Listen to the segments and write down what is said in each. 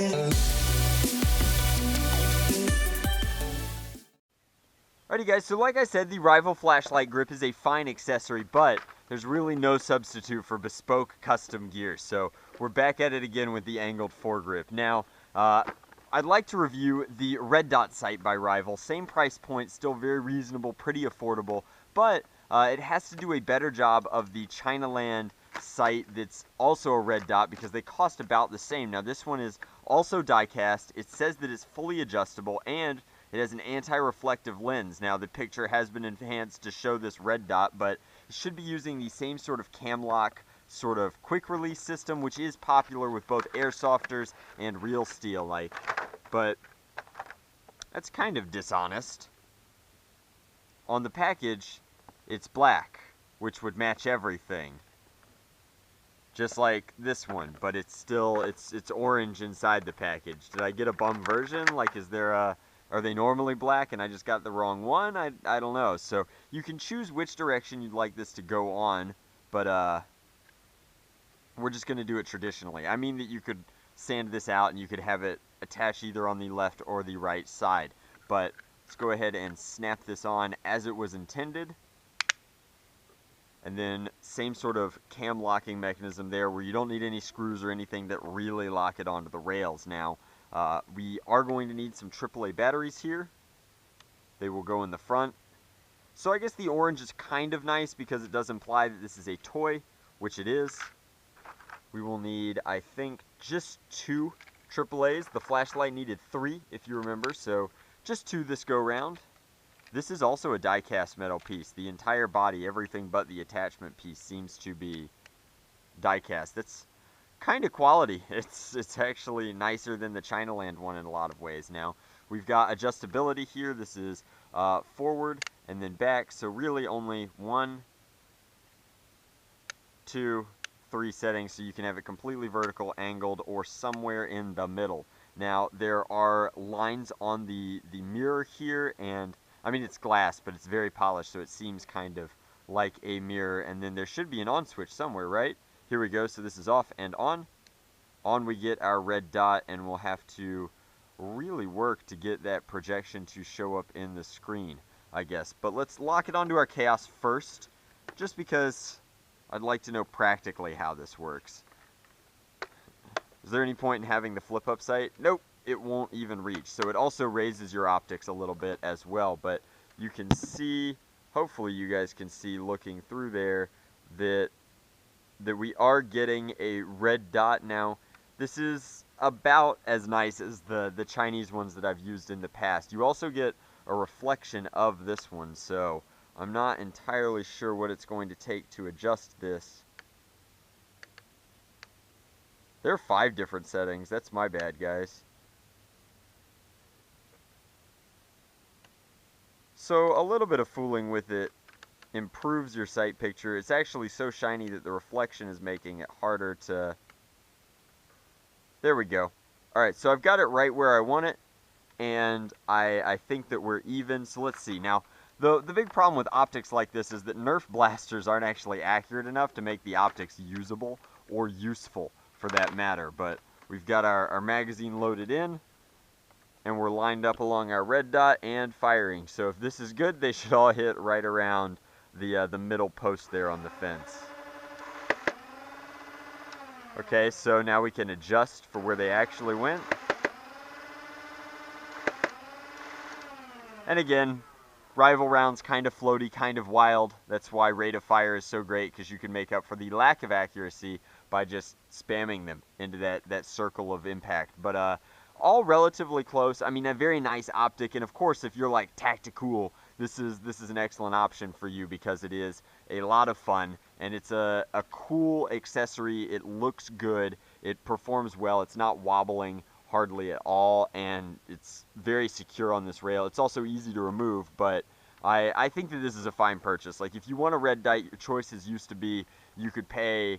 Alrighty guys, so like I said, the rival flashlight grip is a fine accessory, but there's really no substitute for bespoke custom gear. So we're back at it again with the angled foregrip. Now, I'd like to review the red dot sight by Rival. Same price point, still very reasonable, pretty affordable, but it has to do a better job of the Chinaland sight that's also a red dot because they cost about the same. Now this one is also die cast. It says that it's fully adjustable and it has an anti-reflective lens. Now the picture has been enhanced to show this red dot, but it should be using the same sort of cam lock sort of quick release system, which is popular with both airsofters and real steel like. But that's kind of dishonest. On the package, it's black, which would match everything. Just like this one, but it's still, it's orange inside the package. Did I get a bum version? Like, is there a... Are they normally black and I just got the wrong one? I don't know. So you can choose which direction you'd like this to go on, but we're just going to do it traditionally. I mean that you could sand this out and you could have it attached either on the left or the right side. But let's go ahead and snap this on as it was intended. And then same sort of cam locking mechanism there where you don't need any screws or anything that really lock it onto the rails. Now, we are going to need some AAA batteries here. They will go in the front. So I guess the orange is kind of nice because it does imply that this is a toy, which it is. We will need, I think, just 2 AAAs. The flashlight needed 3, if you remember, so just 2 this go round. This is also a die-cast metal piece. The entire body, everything but the attachment piece, seems to be die-cast. That's kind of quality. It's actually nicer than the Chinaland one in a lot of ways. Now we've got adjustability here. This is forward and then back, so really only 1, 2, 3 settings, so you can have it completely vertical, angled, or somewhere in the middle. Now there are lines on the mirror here, and I mean it's glass, but it's very polished, so it seems kind of like a mirror. And then there should be an on switch somewhere, right? Here we go, so this is off and on. On we get our red dot, and we'll have to really work to get that projection to show up in the screen, I guess. But let's lock it onto our Chaos first, just because I'd like to know practically how this works. Is there any point in having the flip-up sight? Nope, it won't even reach. So it also raises your optics a little bit as well, but you can see, hopefully you guys can see looking through there, that we are getting a red dot. Now, this is about as nice as the Chinese ones that I've used in the past. You also get a reflection of this one, so I'm not entirely sure what it's going to take to adjust this. There are 5 different settings. That's my bad, guys. So a little bit of fooling with it improves your sight picture. It's actually so shiny that the reflection is making it harder to... There we go. Alright, so I've got it right where I want it, and I think that we're even. So let's see. Now, the big problem with optics like this is that Nerf blasters aren't actually accurate enough to make the optics usable or useful for that matter. But we've got our magazine loaded in, and we're lined up along our red dot and firing. So if this is good, they should all hit right around the middle post there on the fence. Okay, so now we can adjust for where they actually went. And again, rival rounds kind of floaty, kind of wild. That's why rate of fire is so great, because you can make up for the lack of accuracy by just spamming them into that circle of impact. But all relatively close. I mean, a very nice optic, and of course, if you're like tactical, this is an excellent option for you because it is a lot of fun, and it's a cool accessory. It looks good, it performs well, it's not wobbling hardly at all, and it's very secure on this rail. It's also easy to remove, but I think that this is a fine purchase. Like, if you want a red dot, your choices used to be you could pay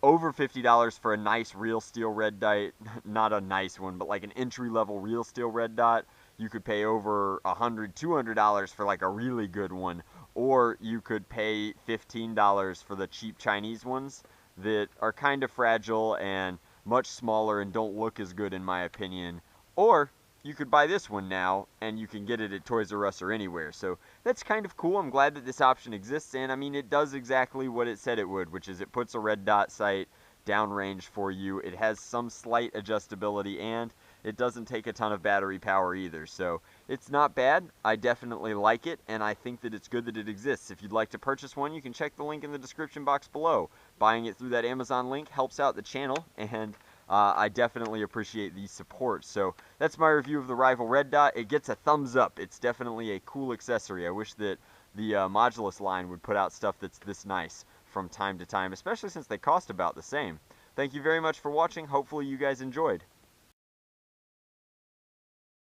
over $50 for a nice real steel red dot, not a nice one, but like an entry-level real steel red dot. You could pay over $100, $200 for like a really good one, or you could pay $15 for the cheap Chinese ones that are kind of fragile and much smaller and don't look as good in my opinion. Or you could buy this one now, and you can get it at Toys R Us or anywhere. So that's kind of cool. I'm glad that this option exists, and I mean, it does exactly what it said it would, which is it puts a red dot sight downrange for you. It has some slight adjustability, and it doesn't take a ton of battery power either. So it's not bad. I definitely like it, and I think that it's good that it exists. If you'd like to purchase one, you can check the link in the description box below. Buying it through that Amazon link helps out the channel, and I definitely appreciate the support. So that's my review of the Rival Red Dot. It gets a thumbs up. It's definitely a cool accessory. I wish that the Modulus line would put out stuff that's this nice from time to time, especially since they cost about the same. Thank you very much for watching. Hopefully you guys enjoyed.